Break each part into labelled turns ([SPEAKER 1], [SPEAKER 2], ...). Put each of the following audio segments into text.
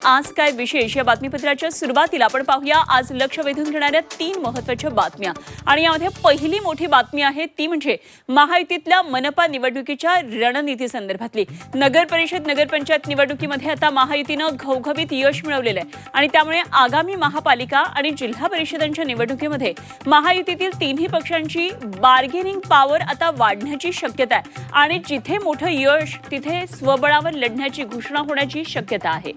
[SPEAKER 1] आज काय विशेष या बातमीपत्राच्या सुरुवातीला आपण पाहूया आज लक्ष वेधून घेणाऱ्या 3 महत्त्वाच्या बातम्या। आणि यामध्ये पहिली मोठी बातमी आहे ती म्हणजे महायुतीतल्या मनपा निवडणुकीच्या रणनीती संदर्भातली। नगर परिषद नगरपंचायत निवडणुकीमध्ये आता महायुतीनं घवघवीत यश मिळवलेलं आहे आणि त्यामुळे आगामी महापालिका आणि जिल्हा परिषदांच्या निवडणुकीमध्ये महायुतीतील तिन्ही पक्षांची बार्गेनिंग पॉवर आता वाढण्याची शक्यता आहे आणि जिथे मोठं यश तिथे स्वबळावर लढण्याची घोषणा होण्याची शक्यता आहे।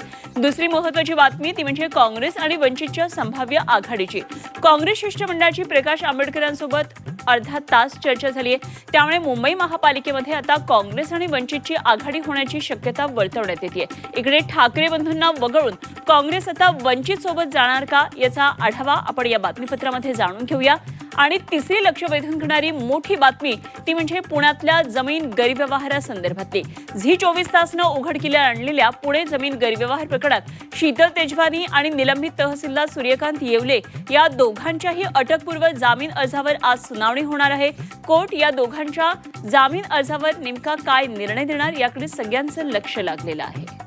[SPEAKER 1] दुसरी महत्त्वाची बातमी ती म्हणजे काँग्रेस आणि वंचितच्या संभाव्य आघाडीची। काँग्रेस शिष्टमंडळाची प्रकाश आंबेडकरांसोबत अर्धा तास चर्चा झाली आहे, त्यामुळे मुंबई महापालिकेमध्ये आता काँग्रेस आणि वंचितची आघाडी होण्याची शक्यता वर्तवण्यात येते। इकडे ठाकरे बंधूंना वगळून काँग्रेस आता वंचित सोबत जाणार का याचा आढावा आपण या बातमीपत्रामध्ये जाणून घेऊया। आणि तिसरी लक्ष वेधून घेणारी मोठी बातमी ती म्हणजे पुण्यातल्या जमीन गैरव्यवहारासंदर्भातली। झी 24 तासनं उघडकीला आणलेल्या पुणे जमीन गैरव्यवहार प्रकरणात शीतल तेजवानी आणि निलंबित तहसीलदार सूर्यकांत येवले या दोघांच्याही अटकपूर्व जामीन अर्जावर आज सुनावणी होणार आहे। कोर्ट या दोघांच्या जामीन अर्जावर नेमका काय निर्णय देणार याकडे सगळ्यांचं लक्ष लागलेलं आहे।